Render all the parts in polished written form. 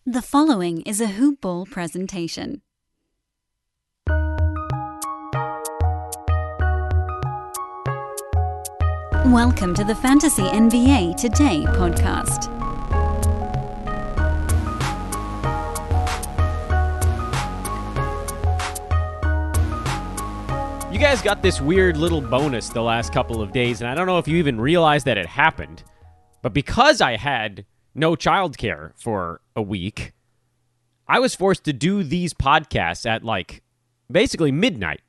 The following is a Hoop Ball presentation. Welcome to the Fantasy NBA Today podcast. You guys got this weird little bonus the last couple of days, and I don't know if you even realized that it happened, but because I had no childcare for a week, I was forced to do these podcasts at basically midnight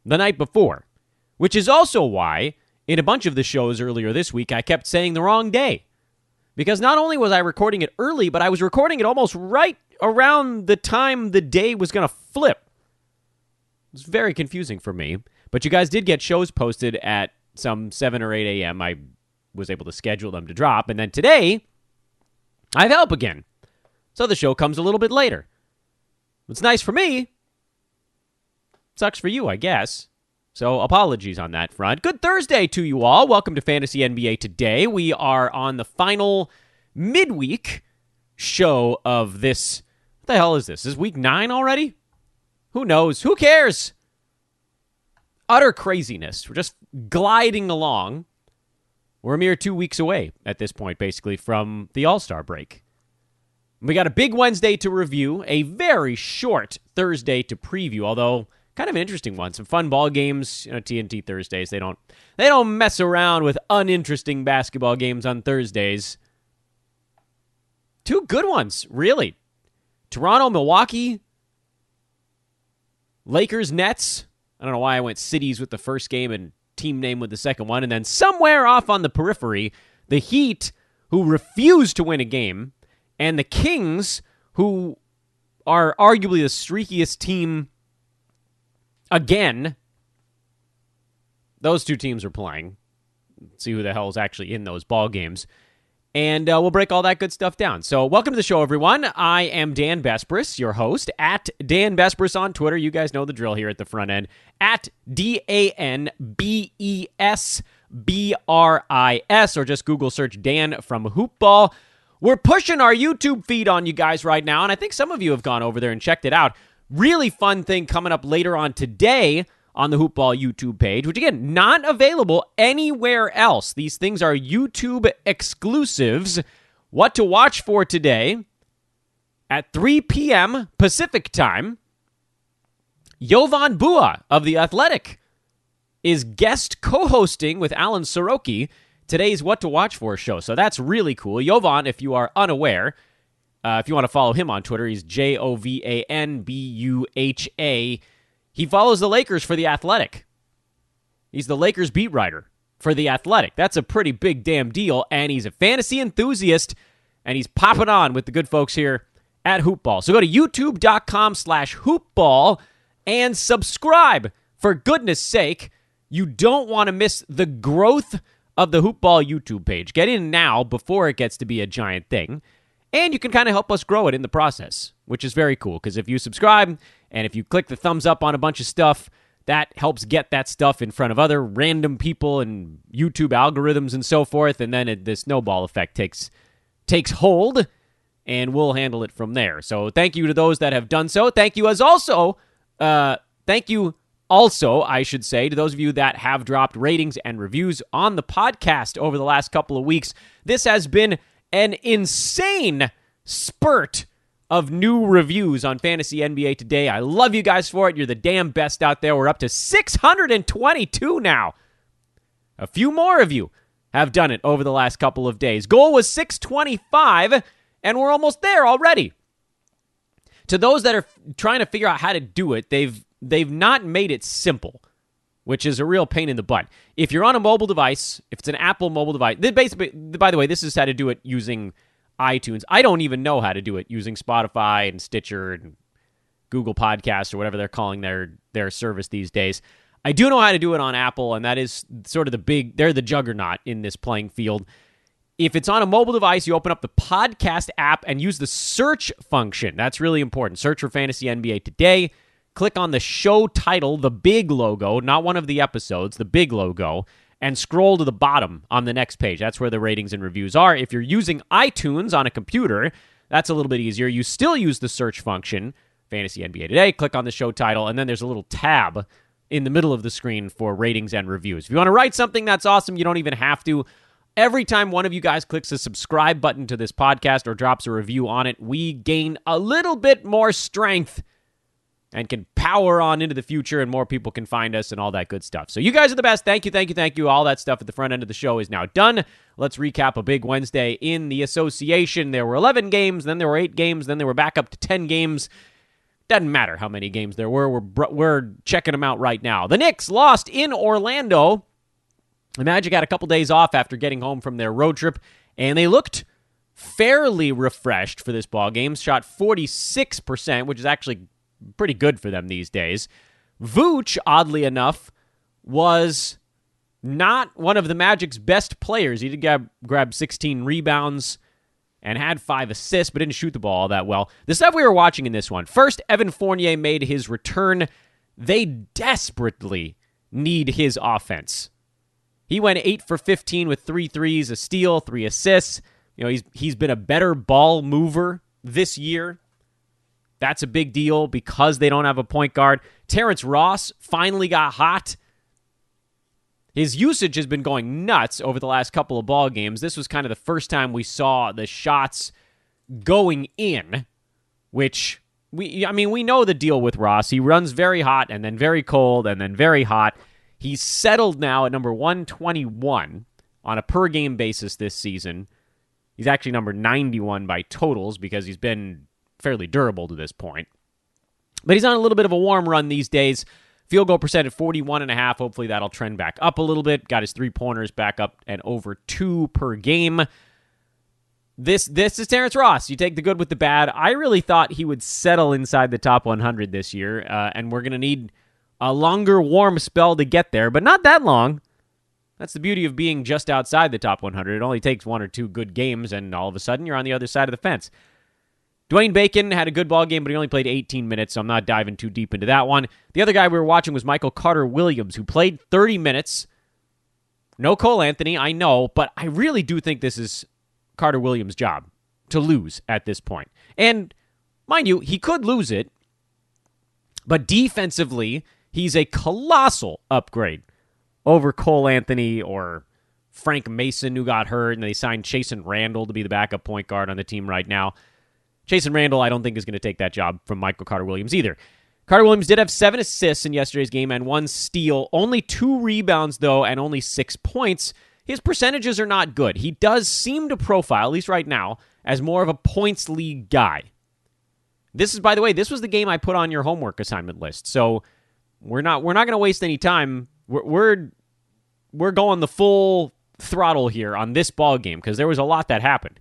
the night before, which is also why in a bunch of the shows earlier this week I kept saying the wrong day. Because not only was I recording it early, but I was recording it almost right around the time the day was going to flip. It was very confusing for me, but you guys did get shows posted at some 7 or 8 a.m. I was able to schedule them to drop, and then today I have help again. So the show comes a little bit later. It's nice for me. Sucks for you, I guess. So apologies on that front. Good Thursday to you all. Welcome to Fantasy NBA Today. We are on the final midweek show of this. What the hell is this? Is week 9 already? Who knows? Who cares? Utter craziness. We're just gliding along. We're a mere 2 weeks away at this point, basically, from the All-Star break. We got a big Wednesday to review, a very short Thursday to preview, although kind of an interesting one. Some fun ball games. TNT Thursdays, they don't mess around with uninteresting basketball games on Thursdays. 2 good ones, really. Toronto, Milwaukee, Lakers, Nets. I don't know why I went cities with the first game and team name with the second one. And then somewhere off on the periphery, the Heat, who refused to win a game, and the Kings, who are arguably the streakiest team again. Those 2 teams are playing. Let's see who the hell is actually in those ball games. And we'll break all that good stuff down. So welcome to the show, everyone. I am Dan Besbris, your host, at Dan Besbris on Twitter. You guys know the drill here at the front end. At DANBESBRIS, or just Google search Dan from Hoopball. We're pushing our YouTube feed on you guys right now, and I think some of you have gone over there and checked it out. Really fun thing coming up later on today on the Hoopball YouTube page, which, again, not available anywhere else. These things are YouTube exclusives. What to watch for today at 3 p.m. Pacific time, Jovan Bua of The Athletic is guest co-hosting with Alan Soroki today's What to Watch For show. So that's really cool. Jovan, if you are unaware, if you want to follow him on Twitter, he's JOVANBUHA. He follows the Lakers for The Athletic. He's the Lakers beat writer for The Athletic. That's a pretty big damn deal, and he's a fantasy enthusiast, and he's popping on with the good folks here at Hoopball. So go to youtube.com/hoopball and subscribe. For goodness sake, you don't want to miss the growth of the Hoopball YouTube page. Get in now before it gets to be a giant thing. And you can kind of help us grow it in the process, which is very cool, because if you subscribe and if you click the thumbs up on a bunch of stuff, that helps get that stuff in front of other random people and YouTube algorithms and so forth, and then the snowball effect takes hold, and we'll handle it from there. So thank you to those that have done so. Thank you also, I should say, to those of you that have dropped ratings and reviews on the podcast over the last couple of weeks. This has been an insane spurt of new reviews on Fantasy NBA Today. I love you guys for it. You're the damn best out there. We're up to 622 now. A few more of you have done it over the last couple of days. Goal was 625, and we're almost there already. To those that are trying to figure out how to do it, they've not made it simple, which is a real pain in the butt. If you're on a mobile device, if it's an Apple mobile device, basically, by the way, this is how to do it using iTunes. I don't even know how to do it using Spotify and Stitcher and Google Podcasts or whatever they're calling their service these days. I do know how to do it on Apple, and that is sort of they're the juggernaut in this playing field. If it's on a mobile device, you open up the podcast app and use the search function. That's really important. Search for Fantasy NBA Today. Click on the show title, the big logo, not one of the episodes, the big logo, and scroll to the bottom on the next page. That's where the ratings and reviews are. If you're using iTunes on a computer, That's a little bit easier. You still use the search function, Fantasy NBA Today, click on the show title, and then there's a little tab in the middle of the screen for ratings and reviews. If you want to write something, that's awesome. You don't even have to. Every time one of you guys clicks the subscribe button to this podcast or drops a review on it, we gain a little bit more strength and can power on into the future, and more people can find us and all that good stuff. So you guys are the best. Thank you, thank you, thank you. All that stuff at the front end of the show is now done. Let's recap a big Wednesday in the association. There were 11 games, then there were 8 games, then they were back up to 10 games. Doesn't matter how many games there were. We're checking them out right now. The Knicks lost in Orlando. The Magic had a couple days off after getting home from their road trip, and they looked fairly refreshed for this ball game. Shot 46%, which is actually pretty good for them these days. Vooch, oddly enough, was not one of the Magic's best players. He did grab 16 rebounds and had 5 assists, but didn't shoot the ball all that well. The stuff we were watching in this one. First, Evan Fournier made his return. They desperately need his offense. He went 8 for 15 with 3 threes, a steal, 3 assists. You know, he's been a better ball mover this year. That's a big deal because they don't have a point guard. Terrence Ross finally got hot. His usage has been going nuts over the last couple of ball games. This was kind of the first time we saw the shots going in, which we know the deal with Ross. He runs very hot and then very cold and then very hot. He's settled now at number 121 on a per-game basis this season. He's actually number 91 by totals because he's been fairly durable to this point. But he's on a little bit of a warm run these days. Field goal percent at 41.5. Hopefully that'll trend back up a little bit. Got his 3-pointers back up and over 2 per game. This is Terrence Ross. You take the good with the bad. I really thought he would settle inside the top 100 this year, and we're going to need a longer warm spell to get there, but not that long. That's the beauty of being just outside the top 100. It only takes 1 or 2 good games, and all of a sudden you're on the other side of the fence. Dwayne Bacon had a good ball game, but he only played 18 minutes, so I'm not diving too deep into that one. The other guy we were watching was Michael Carter Williams, who played 30 minutes. No Cole Anthony, I know, but I really do think this is Carter Williams' job to lose at this point. And mind you, he could lose it, but defensively, he's a colossal upgrade over Cole Anthony or Frank Mason, who got hurt, and they signed Chasen Randall to be the backup point guard on the team right now. Chasen Randall, I don't think, is going to take that job from Michael Carter Williams either. Carter Williams did have 7 assists in yesterday's game and 1 steal. Only 2 rebounds, though, and only 6 points. His percentages are not good. He does seem to profile, at least right now, as more of a points league guy. This is, by the way, this was the game I put on your homework assignment list. So we're not going to waste any time. We're going the full throttle here on this ball game because there was a lot that happened.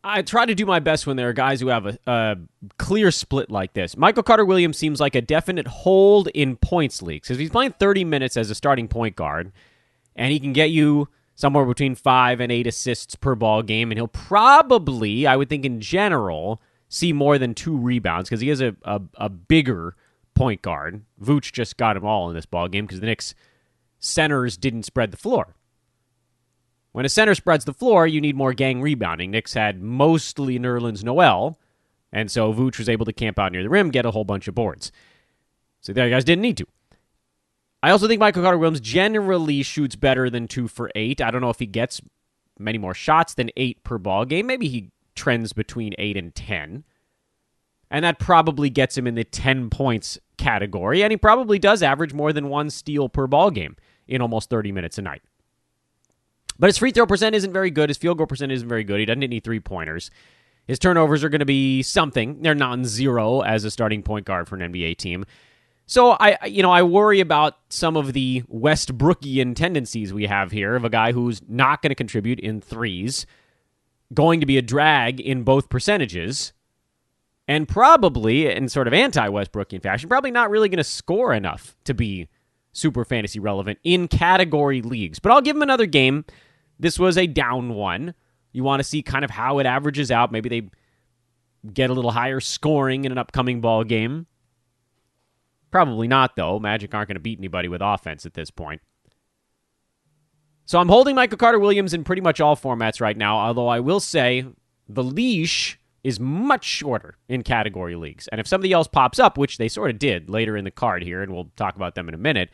I try to do my best when there are guys who have a clear split like this. Michael Carter Williams seems like a definite hold in points leagues because he's playing 30 minutes as a starting point guard, and he can get you somewhere between 5 and 8 assists per ball game, and he'll probably, I would think in general, see more than 2 rebounds because he is a bigger point guard. Vooch just got him all in this ball game because the Knicks centers didn't spread the floor. When a center spreads the floor, you need more gang rebounding. Knicks had mostly Nerlens Noel, and so Vooch was able to camp out near the rim, get a whole bunch of boards. So the other guys didn't need to. I also think Michael Carter Williams generally shoots better than 2 for 8. I don't know if he gets many more shots than 8 per ball game. Maybe he trends between 8 and 10. And that probably gets him in the 10 points category, and he probably does average more than 1 steal per ball game in almost 30 minutes a night. But his free throw percent isn't very good. His field goal percent isn't very good. He doesn't hit any 3-pointers. His turnovers are going to be something. They're non-zero as a starting point guard for an NBA team. So I worry about some of the Westbrookian tendencies we have here of a guy who's not going to contribute in threes, going to be a drag in both percentages, and probably, in sort of anti-Westbrookian fashion, probably not really going to score enough to be super fantasy relevant in category leagues. But I'll give him another game. This was a down one. You want to see kind of how it averages out. Maybe they get a little higher scoring in an upcoming ball game. Probably not, though. Magic aren't going to beat anybody with offense at this point. So I'm holding Michael Carter Williams in pretty much all formats right now, although I will say the leash is much shorter in category leagues. And if somebody else pops up, which they sort of did later in the card here, and we'll talk about them in a minute,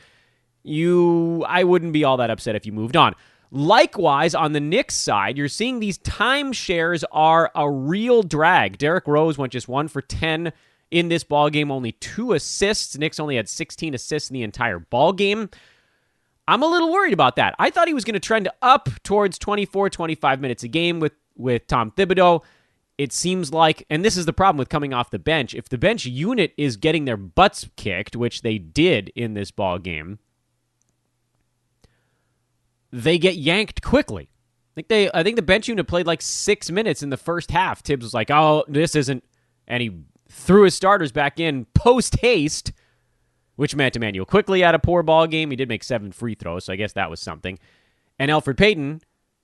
I wouldn't be all that upset if you moved on. Likewise, on the Knicks side, you're seeing these timeshares are a real drag. Derrick Rose went just 1 for 10 in this ballgame, only 2 assists. Knicks only had 16 assists in the entire ballgame. I'm a little worried about that. I thought he was going to trend up towards 24, 25 minutes a game with Tom Thibodeau. It seems like, and this is the problem with coming off the bench, if the bench unit is getting their butts kicked, which they did in this ballgame, they get yanked quickly. I think the bench unit played like 6 minutes in the first half. Tibbs was like, oh, this isn't, and he threw his starters back in post-haste, which meant Emmanuel Quickley had a poor ball game. He did make 7 free throws, so I guess that was something. And Elfrid Payton,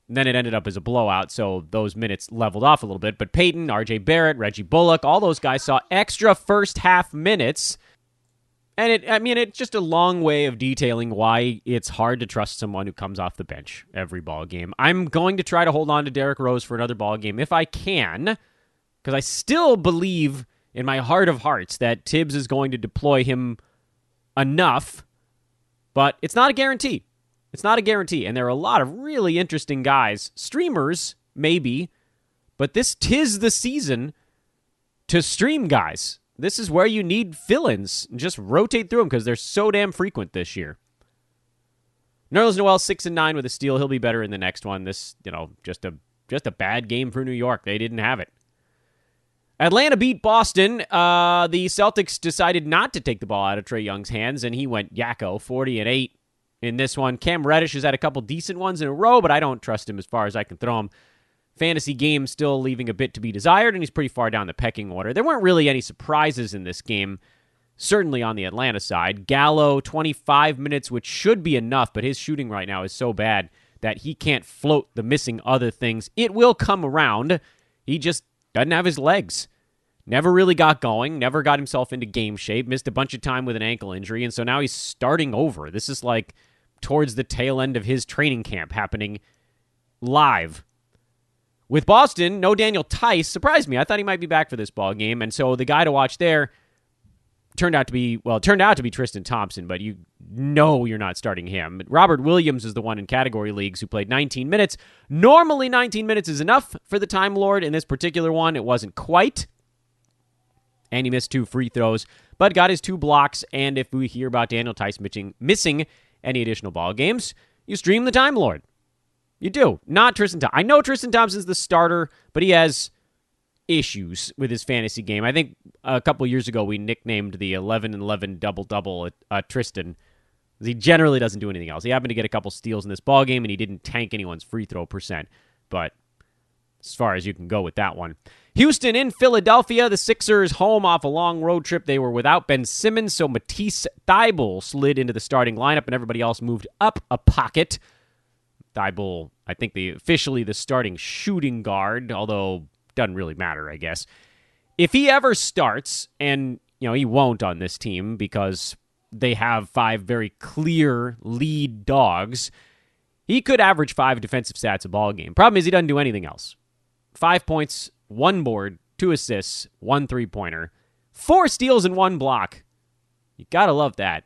then it ended up as a blowout, so those minutes leveled off a little bit. But Payton, R.J. Barrett, Reggie Bullock, all those guys saw extra first half minutes. And it's just a long way of detailing why it's hard to trust someone who comes off the bench every ball game. I'm going to try to hold on to Derrick Rose for another ball game if I can, because I still believe in my heart of hearts that Tibbs is going to deploy him enough, but it's not a guarantee. It's not a guarantee, and there are a lot of really interesting guys, streamers maybe, but tis the season to stream guys. This is where you need fill-ins. Just rotate through them because they're so damn frequent this year. Nerlens Noel 6-9 with a steal. He'll be better in the next one. This, just a bad game for New York. They didn't have it. Atlanta beat Boston. The Celtics decided not to take the ball out of Trae Young's hands, and he went yakko, 40-8 in this one. Cam Reddish has had a couple decent ones in a row, but I don't trust him as far as I can throw him. Fantasy game still leaving a bit to be desired, and he's pretty far down the pecking order. There weren't really any surprises in this game, certainly on the Atlanta side. Gallo, 25 minutes, which should be enough, but his shooting right now is so bad that he can't float the missing other things. It will come around. He just doesn't have his legs. Never really got going, never got himself into game shape, missed a bunch of time with an ankle injury, and so now he's starting over. This is like towards the tail end of his training camp happening live. With Boston, no Daniel Tice. Surprised me. I thought he might be back for this ball game, and so the guy to watch there turned out to be Tristan Thompson, but you're not starting him. Robert Williams is the one in category leagues who played 19 minutes. Normally 19 minutes is enough for the Time Lord. In this particular one, it wasn't quite. And he missed 2 free throws, but got his 2 blocks. And if we hear about Daniel Tice missing any additional ball games, you stream the Time Lord. You do. Not Tristan Thompson. I know Tristan Thompson's the starter, but he has issues with his fantasy game. I think a couple years ago we nicknamed the 11-11 double-double Tristan. He generally doesn't do anything else. He happened to get a couple steals in this ball game, and he didn't tank anyone's free throw percent. But as far as you can go with that one. Houston in Philadelphia. The Sixers home off a long road trip. They were without Ben Simmons, so Matisse Thybulle slid into the starting lineup, and everybody else moved up a pocket. Thybulle, I think officially the starting shooting guard, although doesn't really matter, I guess. If he ever starts, and he won't on this team because they have 5 very clear lead dogs, he could average 5 defensive stats a ball game. Problem is he doesn't do anything else. 5 points, 1 board, 2 assists, 1 3-pointer, 4 steals and 1 block. You gotta love that.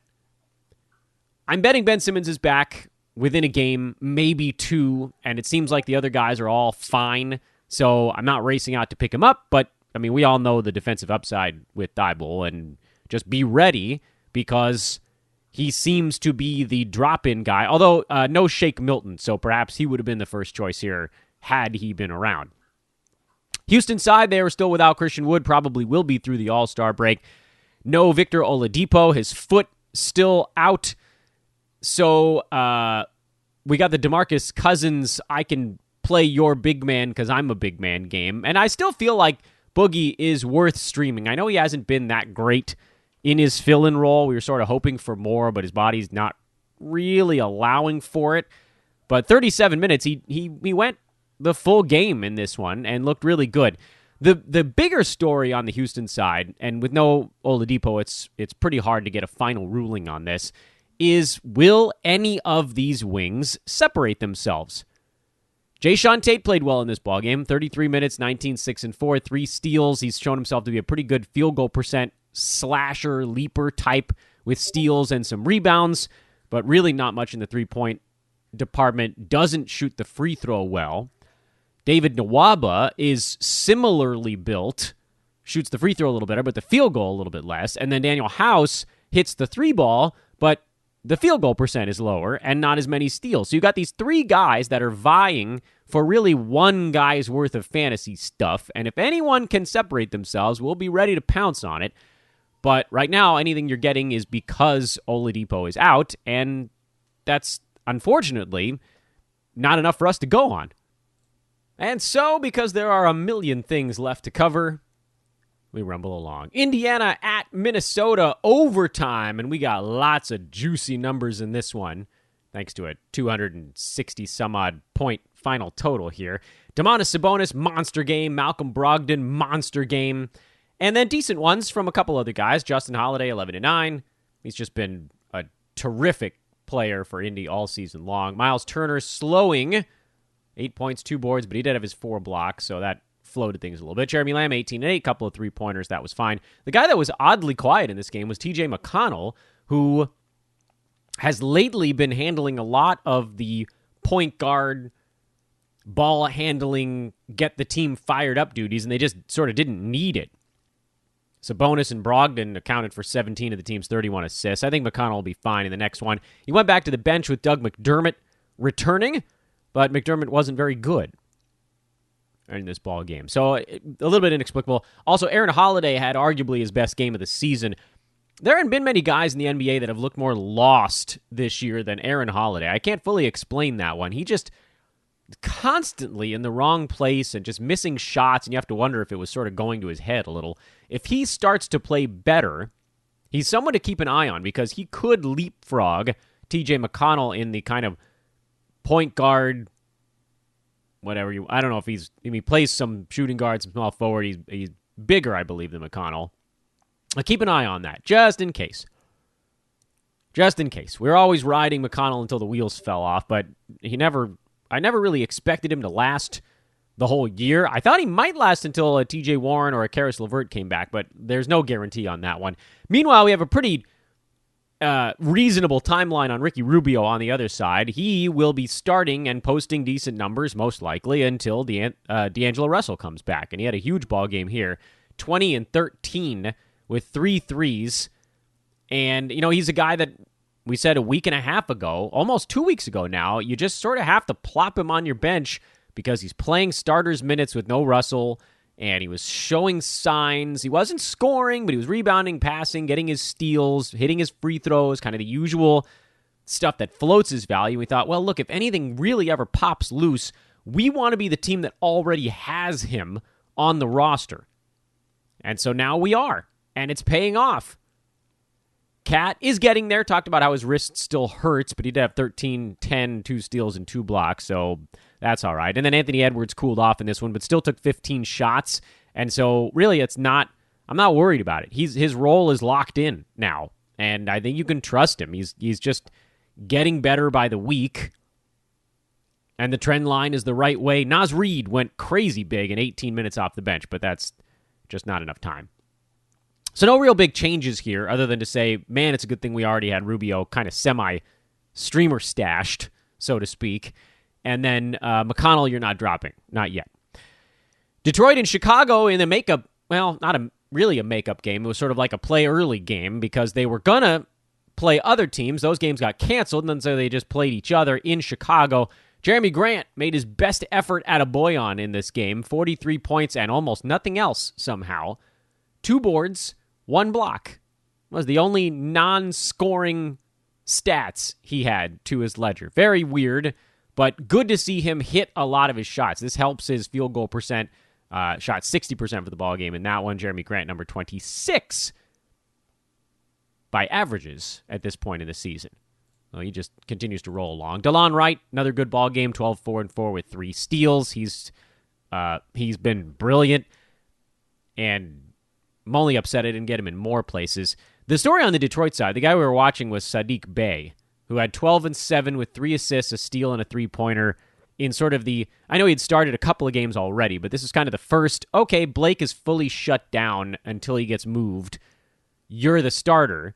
I'm betting Ben Simmons is back within a game, maybe 2, and it seems like the other guys are all fine, so I'm not racing out to pick him up, but, we all know the defensive upside with Thybulle, and just be ready, because he seems to be the drop-in guy, although no Shake Milton, so perhaps he would have been the first choice here had he been around. Houston side, they are still without Christian Wood, probably will be through the All-Star break. No Victor Oladipo, his foot still out. So we got the Demarcus Cousins, I can play your big man because I'm a big man game. And I still feel like Boogie is worth streaming. I know he hasn't been that great in his fill-in role. We were sort of hoping for more, but his body's not really allowing for it. But 37 minutes, he went the full game in this one and looked really good. The bigger story on the Houston side, and with no Oladipo, it's pretty hard to get a final ruling on this, is will any of these wings separate themselves? Jayshawn Tate played well in this ballgame. 33 minutes, 19, 6, and 4, 3 steals. He's shown himself to be a pretty good field goal percent slasher, leaper type with steals and some rebounds, but really not much in the three-point department. Doesn't shoot the free throw well. David Nwaba is similarly built, shoots the free throw a little better, but the field goal a little bit less. And then Daniel House hits the three ball, but the field goal percent is lower and not as many steals. So you got these three guys that are vying for really one guy's worth of fantasy stuff. And if anyone can separate themselves, we'll be ready to pounce on it. But right now, anything you're getting is because Oladipo is out, and that's, unfortunately, not enough for us to go on. And so, because there are a million things left to cover, we rumble along. Indiana at Minnesota overtime, and we got lots of juicy numbers in this one, thanks to a 260-some-odd point final total here. Domantas Sabonis, monster game. Malcolm Brogdon, monster game. And then decent ones from a couple other guys. Justin Holiday, 11-9. He's just been a terrific player for Indy all season long. Miles Turner slowing, 8 points, 2 boards, but he did have his 4 blocks, so that floated things a little bit. Jeremy Lamb, 18-8, couple of three-pointers. That was fine. The guy that was oddly quiet in this game was TJ McConnell, who has lately been handling a lot of the point guard, ball handling, get the team fired up duties, and they just sort of didn't need it. Sabonis and Brogdon accounted for 17 of the team's 31 assists. I think McConnell will be fine in the next one. He went back to the bench with Doug McDermott returning, but McDermott wasn't very good in this ball game. So a little bit inexplicable. Also, Aaron Holiday had arguably his best game of the season. There haven't been many guys in the NBA that have looked more lost this year than Aaron Holiday. I can't fully explain that one. He just constantly in the wrong place and just missing shots, and you have to wonder if it was sort of going to his head a little. If he starts to play better, he's someone to keep an eye on because he could leapfrog TJ McConnell in the kind of point guard, whatever you. I don't know if he plays some shooting guard, some small forward. He's bigger, I believe, than McConnell. Keep an eye on that, just in case. Just in case. We're always riding McConnell until the wheels fell off, but I never really expected him to last the whole year. I thought he might last until a TJ Warren or a Karis LeVert came back, but there's no guarantee on that one. Meanwhile, we have a pretty reasonable timeline on Ricky Rubio on the other side. He will be starting and posting decent numbers, most likely, until D'Angelo Russell comes back. And he had a huge ball game here, 20 and 13 with 3 threes. And, he's a guy that we said a week and a half ago, almost 2 weeks ago now, you just sort of have to plop him on your bench because he's playing starters minutes with no Russell, and he was showing signs. He wasn't scoring, but he was rebounding, passing, getting his steals, hitting his free throws, kind of the usual stuff that floats his value. We thought, well, look, if anything really ever pops loose, we want to be the team that already has him on the roster. And so now we are, and it's paying off. Cat is getting there. Talked about how his wrist still hurts, but he did have 13, 10, 2 steals, and 2 blocks, so that's all right. And then Anthony Edwards cooled off in this one, but still took 15 shots. And so really I'm not worried about it. His role is locked in now, and I think you can trust him. He's just getting better by the week, and the trend line is the right way. Naz Reid went crazy big in 18 minutes off the bench, but that's just not enough time. So no real big changes here other than to say, man, it's a good thing we already had Rubio kind of semi-streamer stashed, so to speak. And then McConnell, you're not dropping. Not yet. Detroit and Chicago in the makeup, well, not really a makeup game. It was sort of like a play early game because they were going to play other teams. Those games got canceled, and then so they just played each other in Chicago. Jeremy Grant made his best effort at a Boyan in this game. 43 points and almost nothing else somehow. 2 boards. 1 block was the only non-scoring stats he had to his ledger. Very weird, but good to see him hit a lot of his shots. This helps his field goal percent. Shot 60% for the ball game in that one. Jeremy Grant, number 26 by averages at this point in the season. Well, he just continues to roll along. Dalon Wright, another good ball game, 12, 4, and 4 with 3 steals. He's been brilliant, and I'm only upset I didn't get him in more places. The story on the Detroit side, the guy we were watching was Sadiq Bey, who had 12 and 7 with 3 assists, a steal, and a 3-pointer in sort of I know he'd started a couple of games already, but this is kind of the first, okay, Blake is fully shut down until he gets moved. You're the starter.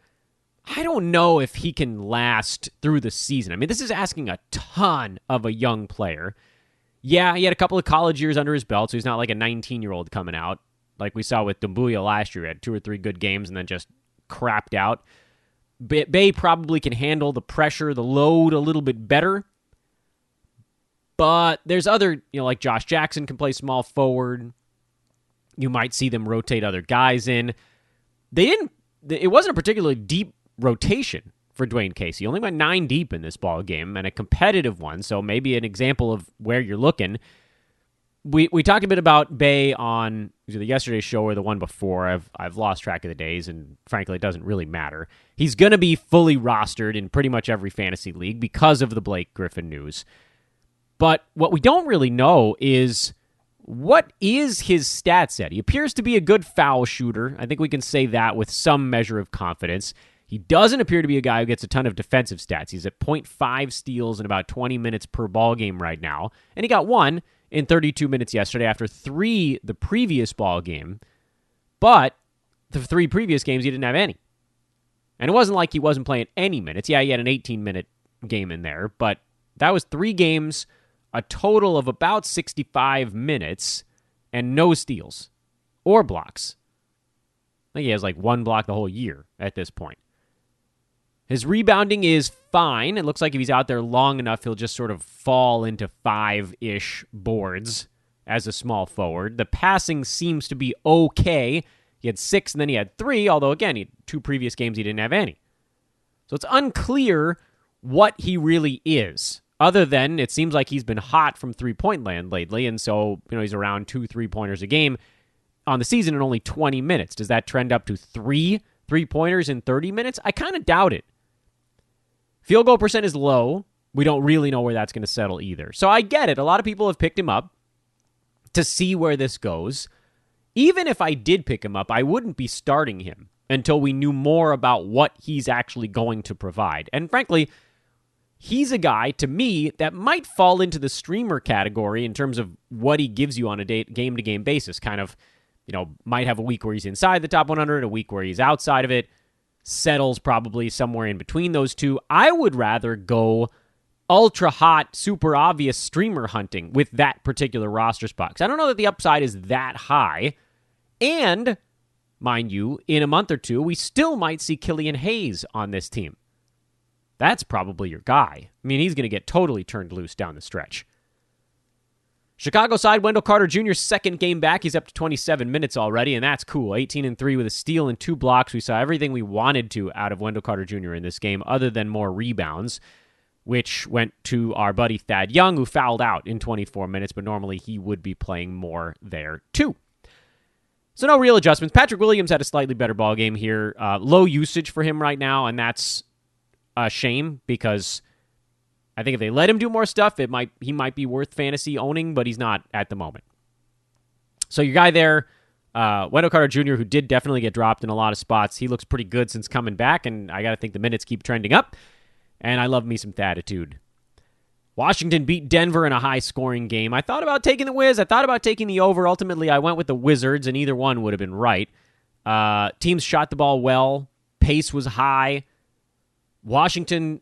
I don't know if he can last through the season. I mean, this is asking a ton of a young player. Yeah, he had a couple of college years under his belt, so he's not like a 19-year-old coming out like we saw with Dumbuya last year. He had 2 or 3 good games and then just crapped out. Bay probably can handle the pressure, the load a little bit better. But there's other, like Josh Jackson can play small forward. You might see them rotate other guys in. It wasn't a particularly deep rotation for Dwayne Casey. He only went 9 deep in this ball game, and a competitive one, so maybe an example of where you're looking. We talked a bit about Bay on either yesterday's show or the one before. I've lost track of the days, and frankly, it doesn't really matter. He's going to be fully rostered in pretty much every fantasy league because of the Blake Griffin news. But what we don't really know is, what is his stat set? He appears to be a good foul shooter. I think we can say that with some measure of confidence. He doesn't appear to be a guy who gets a ton of defensive stats. He's at 0.5 steals in about 20 minutes per ball game right now. And he got 1 in 32 minutes yesterday after 3 the previous ball game. But the 3 previous games, he didn't have any. And it wasn't like he wasn't playing any minutes. Yeah, he had an 18-minute game in there, but that was 3 games, a total of about 65 minutes, and no steals or blocks. I think he has like 1 block the whole year at this point. His rebounding is fine. It looks like if he's out there long enough, he'll just sort of fall into 5-ish boards as a small forward. The passing seems to be okay. He had 6 and then he had 3, although again, he had 2 previous games he didn't have any. So it's unclear what he really is, other than it seems like he's been hot from three-point land lately, and so he's around 2 3-pointers a game on the season in only 20 minutes. Does that trend up to 3 3-pointers in 30 minutes? I kind of doubt it. Field goal percent is low. We don't really know where that's going to settle either. So I get it. A lot of people have picked him up to see where this goes. Even if I did pick him up, I wouldn't be starting him until we knew more about what he's actually going to provide. And frankly, he's a guy, to me, that might fall into the streamer category in terms of what he gives you on a game-to-game basis. Kind of, might have a week where he's inside the top 100, a week where he's outside of it, settles probably somewhere in between those two. I would rather go ultra hot, super obvious streamer hunting with that particular roster spot, because I don't know that the upside is that high. And, mind you, in a month or two, we still might see Killian Hayes on this team. That's probably your guy. I mean, he's going to get totally turned loose down the stretch. Chicago side, Wendell Carter Jr., second game back. He's up to 27 minutes already, and that's cool. 18-3 with a steal and 2 blocks. We saw everything we wanted to out of Wendell Carter Jr. in this game, other than more rebounds, which went to our buddy Thad Young, who fouled out in 24 minutes, but normally he would be playing more there too. So no real adjustments. Patrick Williams had a slightly better ball game here. Low usage for him right now, and that's a shame, because I think if they let him do more stuff, he might be worth fantasy owning, but he's not at the moment. So your guy there, Wendell Carter Jr., who did definitely get dropped in a lot of spots, he looks pretty good since coming back, and I got to think the minutes keep trending up, and I love me some Thatitude. Washington beat Denver in a high-scoring game. I thought about taking the Wiz. I thought about taking the over. Ultimately, I went with the Wizards, and either one would have been right. Teams shot the ball well. Pace was high. Washington,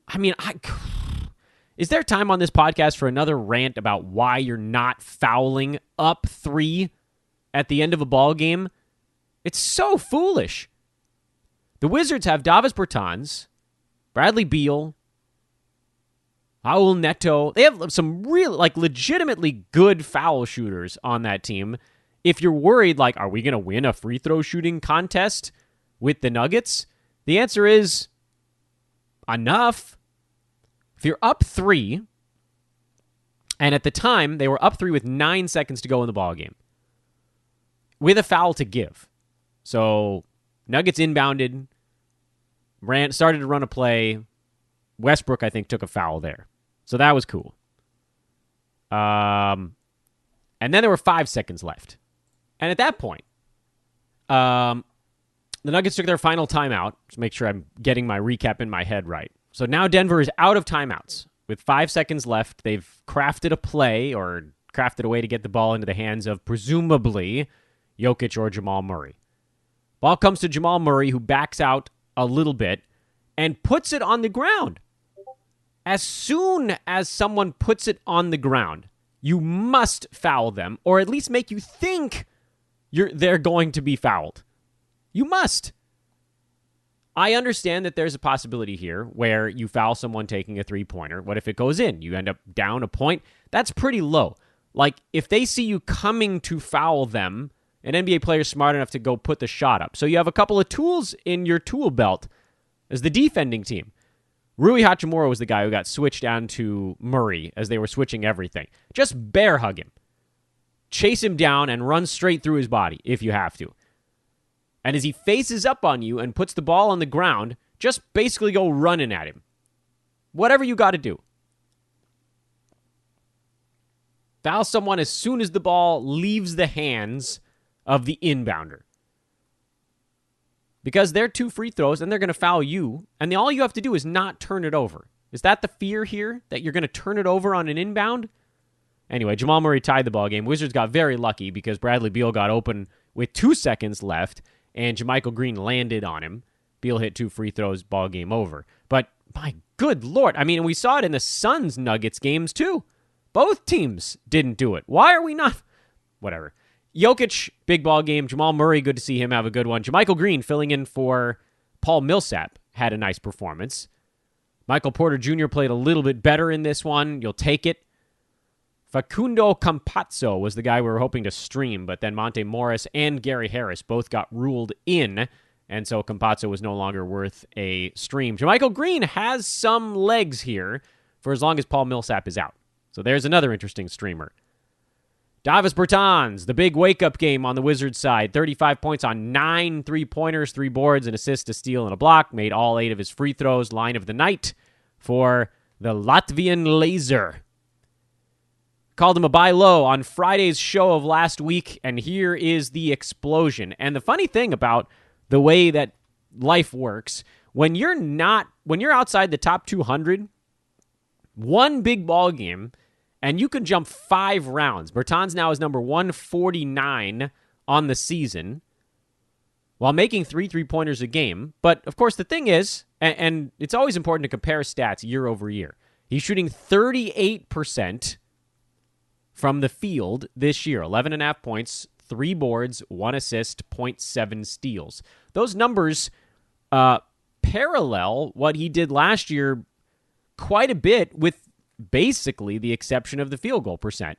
is there time on this podcast for another rant about why you're not fouling up 3 at the end of a ball game? It's so foolish. The Wizards have Davis Bertans, Bradley Beal, Raul Neto. They have some real, legitimately good foul shooters on that team. If you're worried, are we going to win a free throw shooting contest with the Nuggets? The answer is enough. If you're up 3, and at the time, they were up 3 with 9 seconds to go in the ballgame, with a foul to give. So, Nuggets inbounded, started to run a play. Westbrook, I think, took a foul there. So that was cool. And then there were 5 seconds left. And at that point, the Nuggets took their final timeout. Just make sure I'm getting my recap in my head right. So now Denver is out of timeouts. with 5 seconds left, they've crafted a play or crafted a way to get the ball into the hands of presumably Jokic or Jamal Murray. Ball comes to Jamal Murray, who backs out a little bit and puts it on the ground. As soon as someone puts it on the ground, you must foul them, or at least make you think they're going to be fouled. You must. I understand that there's a possibility here where you foul someone taking a three-pointer. What if it goes in? You end up down a point? That's pretty low. Like, if they see you coming to foul them, an NBA player is smart enough to go put the shot up. So you have a couple of tools in your tool belt as the defending team. Rui Hachimoro was the guy who got switched down to Murray as they were switching everything. Just bear hug him. Chase him down and run straight through his body if you have to. And as he faces up on you and puts the ball on the ground, just basically go running at him. Whatever you got to do. Foul someone as soon as the ball leaves the hands of the inbounder. Because they're 2 free throws and they're going to foul you, and all you have to do is not turn it over. Is that the fear here, that you're going to turn it over on an inbound? Anyway, Jamal Murray tied the ball game. Wizards got very lucky because Bradley Beal got open with 2 seconds left, and JaMychal Green landed on him. Beal hit 2 free throws, ball game over. But my good Lord, I mean, we saw it in the Suns-Nuggets games too. Both teams didn't do it. Why are we not? Whatever. Jokic, big ball game. Jamal Murray, good to see him have a good one. JaMychal Green, filling in for Paul Millsap, had a nice performance. Michael Porter Jr. played a little bit better in this one. You'll take it. Facundo Campazzo was the guy we were hoping to stream, but then Monte Morris and Gary Harris both got ruled in, and so Campazzo was no longer worth a stream. JaMychal Green has some legs here for as long as Paul Millsap is out. So there's another interesting streamer. Davis Bertans, the big wake-up game on the Wizards side. 35 points on 9 3-pointers, 3 boards, an assist, a steal, and a block. Made all 8 of his free throws. Line of the night for the Latvian Laser. Called him a buy low on Friday's show of last week, and here is the explosion. And the funny thing about the way that life works, when you're outside the top 200, one big ball game, and you can jump 5 rounds. Bertans now is number 149 on the season while making 3 3-pointers a game. But, of course, the thing is, and it's always important to compare stats year over year, he's shooting 38% from the field this year. 11.5 points, 3 boards, 1 assist, 0.7 steals. Those numbers parallel what he did last year quite a bit, with basically the exception of the field goal percent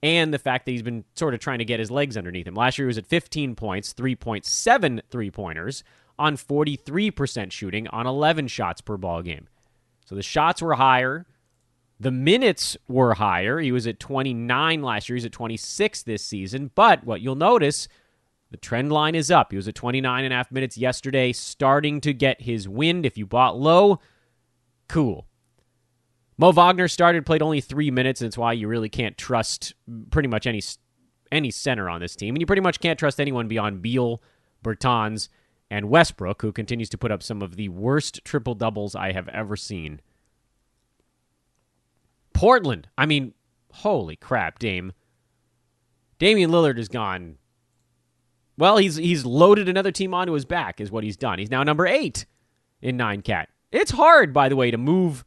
and the fact that he's been sort of trying to get his legs underneath him. Last year he was at 15 points, 3.7 3-pointers on 43% shooting on 11 shots per ball game. So the shots were higher. The minutes were higher. He was at 29 last year. He's at 26 this season. But what you'll notice, the trend line is up. He was at 29.5 minutes yesterday, starting to get his wind. If you bought low, cool. Mo Wagner started, played only 3 minutes, and it's why you really can't trust pretty much any center on this team. And you pretty much can't trust anyone beyond Beal, Bertans, and Westbrook, who continues to put up some of the worst triple-doubles I have ever seen. Portland, I mean, holy crap, Damian Lillard is gone. Well, he's loaded another team onto his back, is what he's done. He's now number 8 in 9-cat. It's hard, by the way, to move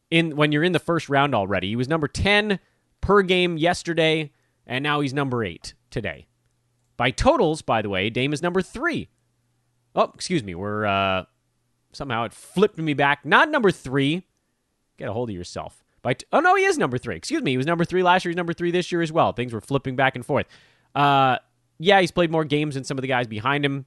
in when you're in the first round already. He was number 10 per game yesterday, and now he's number 8 today. By totals, by the way, Dame is number 3. Oh, excuse me. We're somehow it flipped me back. Not number 3. Get a hold of yourself. Oh, no, he is number 3. Excuse me. He was number 3 last year. He's number 3 this year as well. Things were flipping back and forth. Yeah, he's played more games than some of the guys behind him.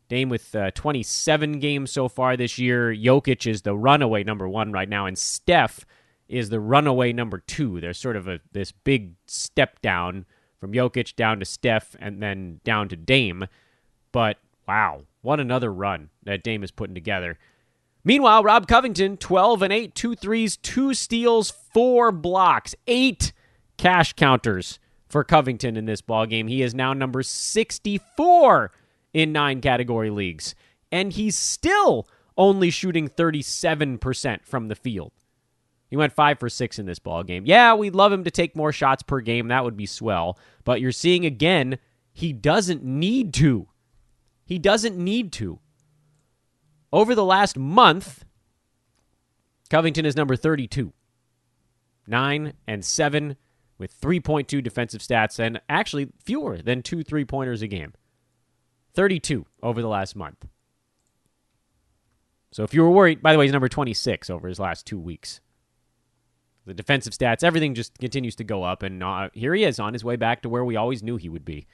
Dame with 27 games so far this year. Jokic is the runaway number 1 right now, and Steph is the runaway number 2. There's sort of this big step down from Jokic down to Steph and then down to Dame. But, wow, what another run that Dame is putting together. Meanwhile, Rob Covington, 12 and 8, 2 threes, 2 steals, 4 blocks, 8 cash counters for Covington in this ballgame. He is now number 64 in 9 category leagues, and he's still only shooting 37% from the field. He went 5 for 6 in this ball game. Yeah, we'd love him to take more shots per game. That would be swell. But you're seeing again, he doesn't need to. He doesn't need to. Over the last month, Covington is number 32. 9 and 7 with 3.2 defensive stats and actually fewer than 2 3-pointers a game. 32 over the last month. So if you were worried, by the way, he's number 26 over his last 2 weeks. The defensive stats, everything just continues to go up, and here he is on his way back to where we always knew he would be.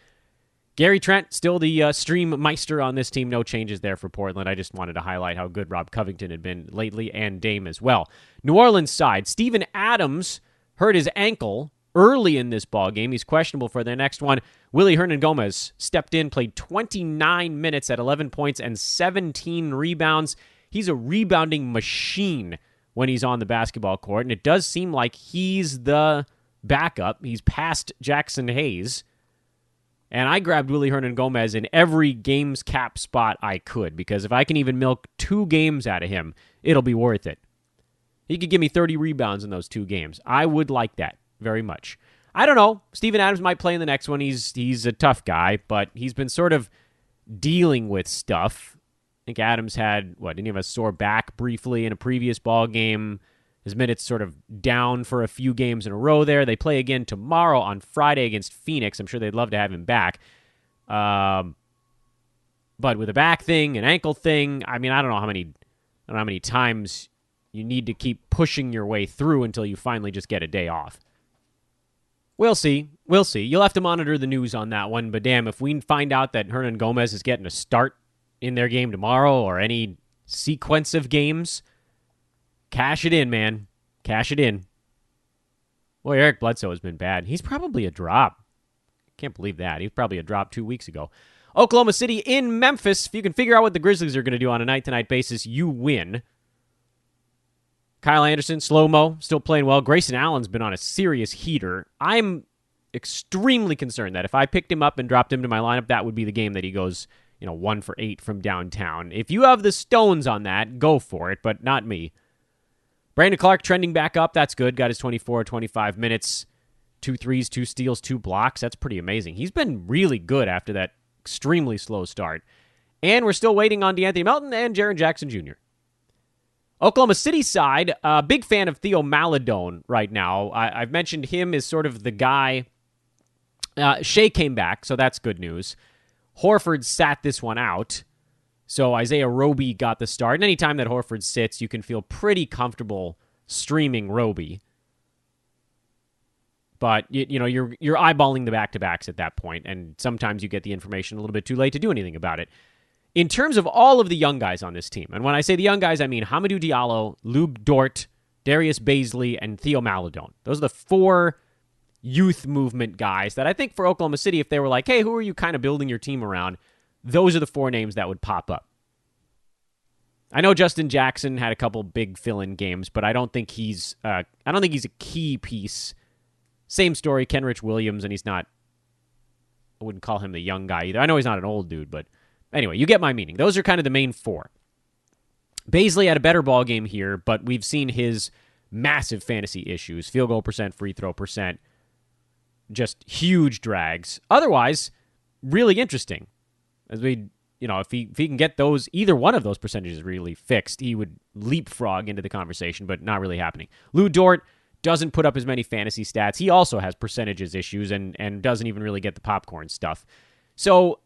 Gary Trent, still the stream meister on this team. No changes there for Portland. I just wanted to highlight how good Rob Covington had been lately, and Dame as well. New Orleans side, Steven Adams hurt his ankle early in this ball game. He's questionable for their next one. Willy Hernangomez stepped in, played 29 minutes at 11 points and 17 rebounds. He's a rebounding machine when he's on the basketball court, and it does seem like he's the backup. He's past Jackson Hayes. And I grabbed Willy Hernangomez in every games cap spot I could, because if I can even milk 2 games out of him, it'll be worth it. He could give me 30 rebounds in those 2 games. I would like that very much. I don't know. Steven Adams might play in the next one. He's a tough guy, but he's been sort of dealing with stuff. I think Adams had, didn't he have a sore back briefly in a previous ball game? His minutes sort of down for a few games in a row there. They play again tomorrow on Friday against Phoenix. I'm sure they'd love to have him back. But with a back thing, an ankle thing, I mean, I don't know how many times you need to keep pushing your way through until you finally just get a day off. We'll see. You'll have to monitor the news on that one, but damn, if we find out that Hernangomez is getting a start in their game tomorrow or any sequence of games, cash it in, man. Cash it in. Boy, Eric Bledsoe has been bad. He's probably a drop. Can't believe that. He was probably a drop 2 weeks ago. Oklahoma City in Memphis. If you can figure out what the Grizzlies are going to do on a night-to-night basis, you win. Kyle Anderson, slow-mo, still playing well. Grayson Allen's been on a serious heater. I'm extremely concerned that if I picked him up and dropped him to my lineup, that would be the game that he goes 1 for 8 from downtown. If you have the stones on that, go for it, but not me. Brandon Clark trending back up. That's good. Got his 25 minutes. 2 threes, 2 steals, 2 blocks. That's pretty amazing. He's been really good after that extremely slow start. And we're still waiting on DeAnthony Melton and Jaren Jackson Jr. Oklahoma City side, big fan of Theo Maledon right now. I've mentioned him as sort of the guy. Shea came back, so that's good news. Horford sat this one out, so Isaiah Roby got the start. And anytime that Horford sits, you can feel pretty comfortable streaming Roby. But you're eyeballing the back-to-backs at that point, and sometimes you get the information a little bit too late to do anything about it. In terms of all of the young guys on this team, and when I say the young guys, I mean Hamidou Diallo, Luke Dort, Darius Baisley, and Theo Maledon. Those are the 4 youth movement guys that I think for Oklahoma City, if they were like, hey, who are you kind of building your team around, those are the 4 names that would pop up. I know Justin Jackson had a couple big fill-in games, but I don't think he's a key piece. Same story, Kenrich Williams, and he's not, I wouldn't call him the young guy either. I know he's not an old dude, but anyway, you get my meaning. Those are kind of the main 4. Baisley had a better ball game here, but we've seen his massive fantasy issues, field goal percent, free throw percent, just huge drags. Otherwise, really interesting. As we, if he can get those, either one of those percentages really fixed, he would leapfrog into the conversation, but not really happening. Lou Dort doesn't put up as many fantasy stats. He also has percentages issues and doesn't even really get the popcorn stuff. So,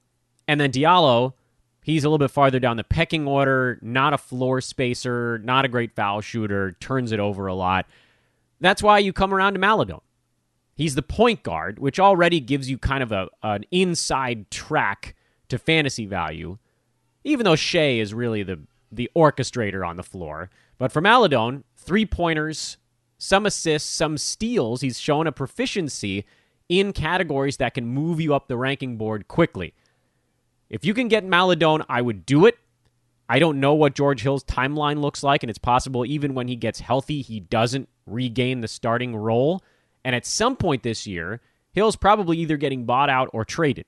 and then Diallo, he's a little bit farther down the pecking order, not a floor spacer, not a great foul shooter, turns it over a lot. That's why you come around to Maledon. He's the point guard, which already gives you kind of an inside track to fantasy value, even though Shea is really the orchestrator on the floor. But for Maledon, 3-pointers, some assists, some steals. He's shown a proficiency in categories that can move you up the ranking board quickly. If you can get Maledon, I would do it. I don't know what George Hill's timeline looks like, and it's possible even when he gets healthy, he doesn't regain the starting role. And at some point this year, Hill's probably either getting bought out or traded.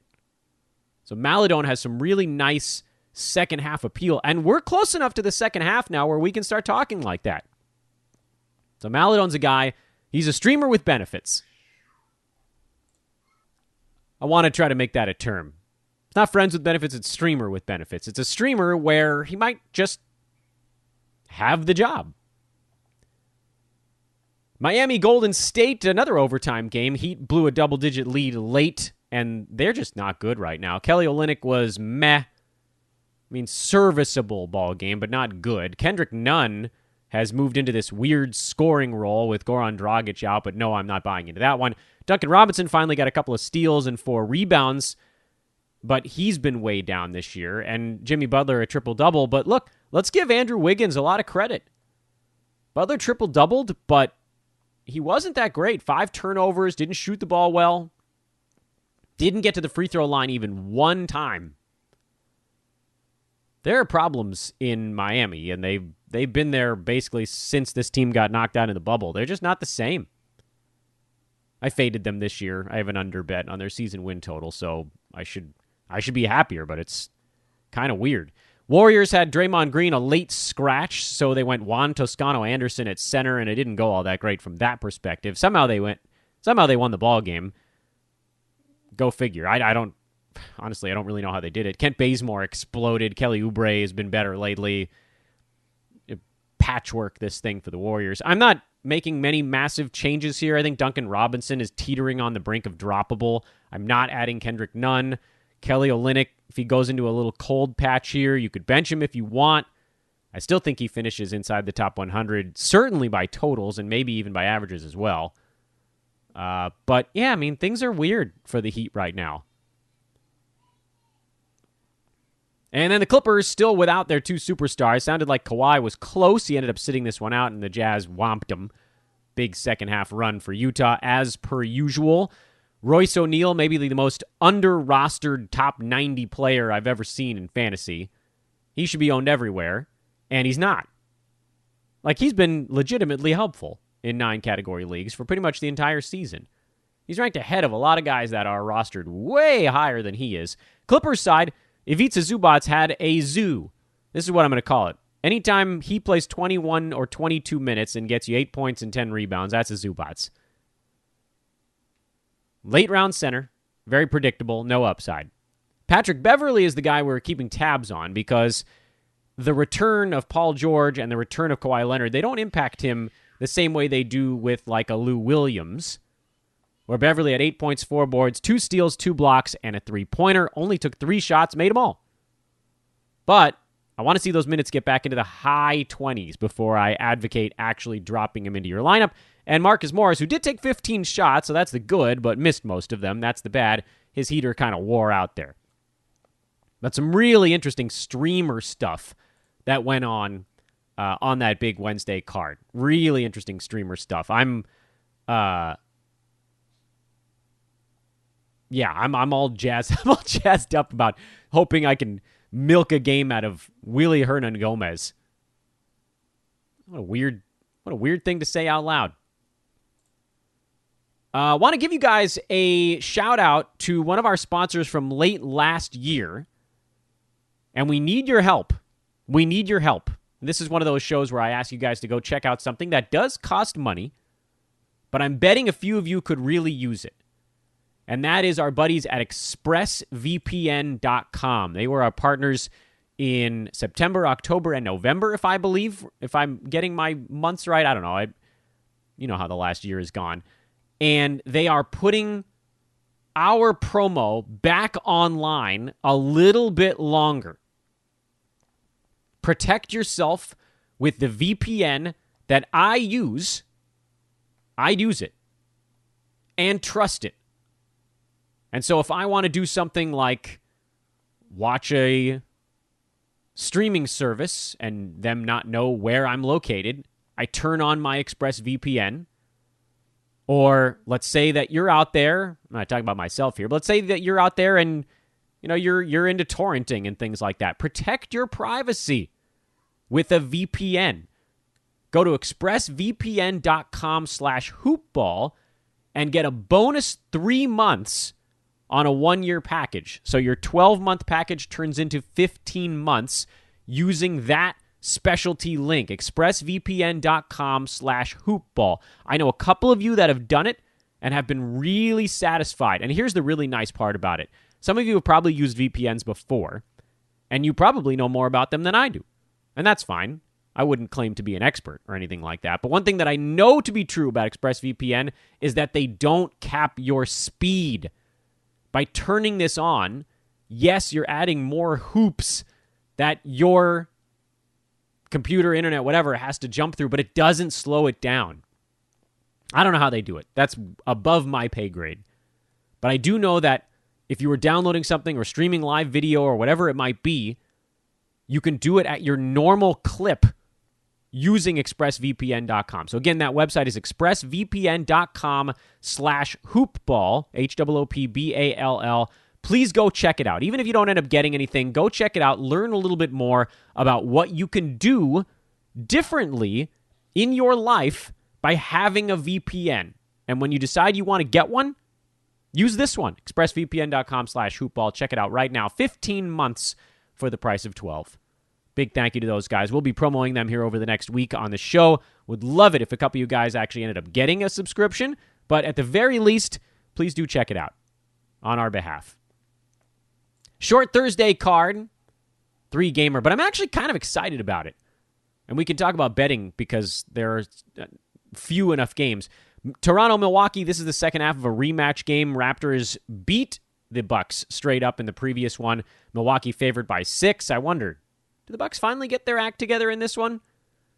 So Maledon has some really nice second half appeal. And we're close enough to the second half now where we can start talking like that. So Maladon's a guy, he's a streamer with benefits. I want to try to make that a term. It's not friends with benefits, it's streamer with benefits. It's a streamer where he might just have the job. Miami Golden State, another overtime game. Heat blew a double-digit lead late, and they're just not good right now. Kelly Olynyk was meh. I mean, serviceable ball game, but not good. Kendrick Nunn has moved into this weird scoring role with Goran Dragic out, but no, I'm not buying into that one. Duncan Robinson finally got a couple of steals and 4 rebounds, but he's been way down this year. And Jimmy Butler a triple-double. But look, let's give Andrew Wiggins a lot of credit. Butler triple-doubled, but he wasn't that great. 5 turnovers, didn't shoot the ball well, didn't get to the free throw line even one time. There are problems in Miami, and they've been there basically since this team got knocked out in the bubble. They're just not the same. I faded them this year. I have an under bet on their season win total, so I should be happier, but it's kind of weird. Warriors had Draymond Green a late scratch, so they went Juan Toscano Anderson at center, and it didn't go all that great from that perspective. Somehow they won the ball game. Go figure. Honestly, I don't really know how they did it. Kent Bazemore exploded. Kelly Oubre has been better lately. Patchwork this thing for the Warriors. I'm not making many massive changes here. I think Duncan Robinson is teetering on the brink of droppable. I'm not adding Kendrick Nunn. Kelly Olynyk, if he goes into a little cold patch here, you could bench him if you want. I still think he finishes inside the top 100, certainly by totals and maybe even by averages as well. But yeah, I mean, things are weird for the Heat right now. And then the Clippers, still without their 2 superstars. Sounded like Kawhi was close. He ended up sitting this one out, and the Jazz whomped him. Big second-half run for Utah, as per usual. Royce O'Neil, maybe the most under-rostered top 90 player I've ever seen in fantasy. He should be owned everywhere, and he's not. Like, he's been legitimately helpful in 9-category leagues for pretty much the entire season. He's ranked ahead of a lot of guys that are rostered way higher than he is. Clippers side, Ivica Zubac's had a zoo. This is what I'm going to call it. Anytime he plays 21 or 22 minutes and gets you 8 points and 10 rebounds, that's a Zubac. Late round center, very predictable, no upside. Patrick Beverly is the guy we're keeping tabs on because the return of Paul George and the return of Kawhi Leonard, they don't impact him the same way they do with like a Lou Williams, where Beverly had 8 points, 4 boards, 2 steals, 2 blocks, and a 3-pointer. Only took 3 shots, made them all. But I want to see those minutes get back into the high 20s before I advocate actually dropping him into your lineup. And Marcus Morris, who did take 15 shots, so that's the good, but missed most of them. That's the bad. His heater kind of wore out there. But some really interesting streamer stuff that went on that big Wednesday card. Really interesting streamer stuff. I'm all jazzed. I'm all jazzed up about hoping I can milk a game out of Willy Hernangomez. What a weird thing to say out loud. I want to give you guys a shout out to one of our sponsors from late last year. And we need your help. We need your help. This is one of those shows where I ask you guys to go check out something that does cost money, but I'm betting a few of you could really use it. And that is our buddies at ExpressVPN.com. They were our partners in September, October, and November, if I'm getting my months right. I don't know. You know how the last year has gone. And they are putting our promo back online a little bit longer. Protect yourself with the VPN that I use. I use it and trust it. And so if I want to do something like watch a streaming service and them not know where I'm located, I turn on my ExpressVPN. Or let's say that you're out there, I'm not talking about myself here, but let's say that you're out there and you're into torrenting and things like that. Protect your privacy with a VPN. Go to expressvpn.com/hoopball and get a bonus 3 months on a 1-year package. So your 12-month package turns into 15 months using that specialty link, expressvpn.com/hoopball. I know a couple of you that have done it and have been really satisfied. And here's the really nice part about it. Some of you have probably used VPNs before, and you probably know more about them than I do. And that's fine. I wouldn't claim to be an expert or anything like that. But one thing that I know to be true about ExpressVPN is that they don't cap your speed. By turning this on, yes, you're adding more hoops that your computer, internet, whatever, has to jump through, but it doesn't slow it down. I don't know how they do it. That's above my pay grade. But I do know that if you were downloading something or streaming live video or whatever it might be, you can do it at your normal clip using expressvpn.com. So again, that website is expressvpn.com/hoopball, HOOPBALL. Please go check it out. Even if you don't end up getting anything, go check it out. Learn a little bit more about what you can do differently in your life by having a VPN. And when you decide you want to get one, use this one, expressvpn.com/hoopball. Check it out right now. 15 months for the price of 12. Big thank you to those guys. We'll be promoting them here over the next week on the show. Would love it if a couple of you guys actually ended up getting a subscription. But at the very least, please do check it out on our behalf. Short Thursday card, 3-gamer, but I'm actually kind of excited about it. And we can talk about betting because there are few enough games. Toronto-Milwaukee, this is the second half of a rematch game. Raptors beat the Bucks straight up in the previous one. Milwaukee favored by 6. I wonder, do the Bucks finally get their act together in this one?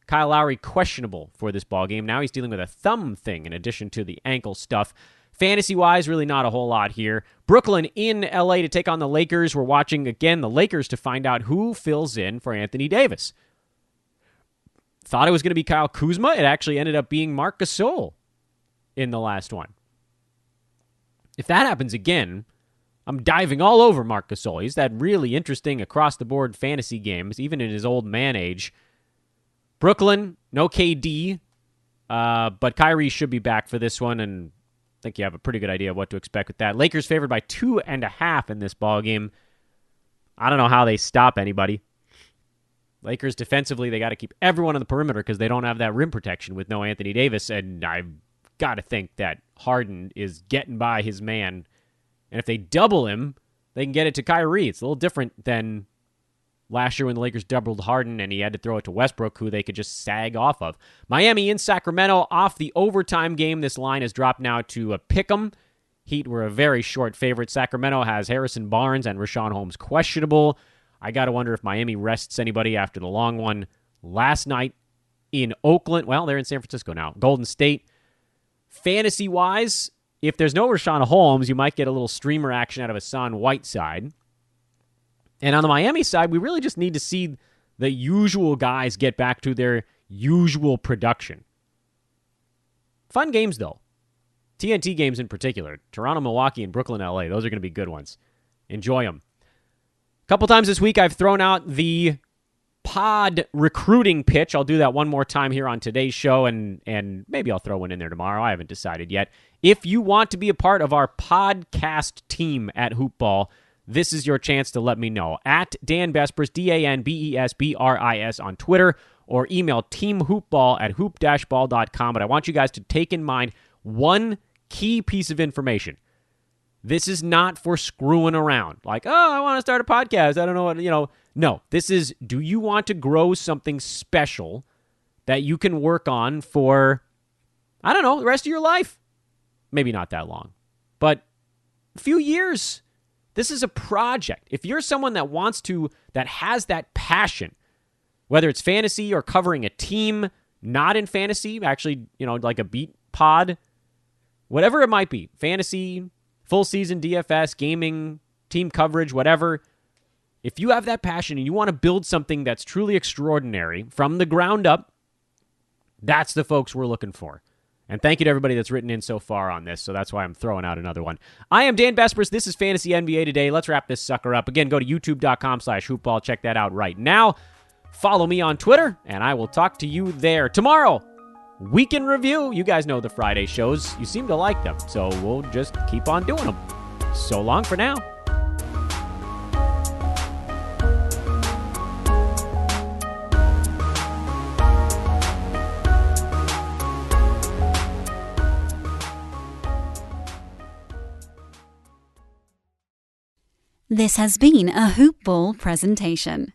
Kyle Lowry questionable for this ballgame. Now he's dealing with a thumb thing in addition to the ankle stuff. Fantasy-wise, really not a whole lot here. Brooklyn in L.A. to take on the Lakers. We're watching, again, the Lakers to find out who fills in for Anthony Davis. Thought it was going to be Kyle Kuzma. It actually ended up being Marc Gasol in the last one. If that happens again, I'm diving all over Marc Gasol. He's had really interesting across-the-board fantasy games, even in his old man age. Brooklyn, no KD, but Kyrie should be back for this one, and I think you have a pretty good idea of what to expect with that. Lakers favored by 2.5 in this ballgame. I don't know how they stop anybody. Lakers defensively, they got to keep everyone on the perimeter because they don't have that rim protection with no Anthony Davis, and I've got to think that Harden is getting by his man. And if they double him, they can get it to Kyrie. It's a little different than last year when the Lakers doubled Harden and he had to throw it to Westbrook, who they could just sag off of. Miami in Sacramento off the overtime game. This line has dropped now to a pick'em. Heat were a very short favorite. Sacramento has Harrison Barnes and Rashawn Holmes questionable. I got to wonder if Miami rests anybody after the long one last night in Oakland. Well, they're in San Francisco now. Golden State. Fantasy-wise, if there's no Rashawn Holmes, you might get a little streamer action out of Hassan Whiteside. And on the Miami side, we really just need to see the usual guys get back to their usual production. Fun games, though. TNT games in particular. Toronto, Milwaukee, and Brooklyn, LA. Those are going to be good ones. Enjoy them. A couple times this week, I've thrown out the pod recruiting pitch. I'll do that one more time here on today's show, and maybe I'll throw one in there tomorrow. I haven't decided yet. If you want to be a part of our podcast team at Hoopball, this is your chance to let me know. At Dan Bespris, DanBesbris on Twitter, or email teamhoopball@hoop-ball.com. But I want you guys to take in mind one key piece of information. This is not for screwing around. Like, oh, I want to start a podcast. I don't know what, No, this is, do you want to grow something special that you can work on for, I don't know, the rest of your life? Maybe not that long, but a few years. This is a project. If you're someone that that has that passion, whether it's fantasy or covering a team, not in fantasy, actually, like a beat pod, whatever it might be, fantasy, full season DFS, gaming, team coverage, whatever. If you have that passion and you want to build something that's truly extraordinary from the ground up, that's the folks we're looking for. And thank you to everybody that's written in so far on this, so that's why I'm throwing out another one. I am Dan Bespris. This is Fantasy NBA Today. Let's wrap this sucker up. Again, go to youtube.com/hoopball. Check that out right now. Follow me on Twitter, and I will talk to you there. Tomorrow, Week in Review. You guys know the Friday shows. You seem to like them, so we'll just keep on doing them. So long for now. This has been a Hoop Ball presentation.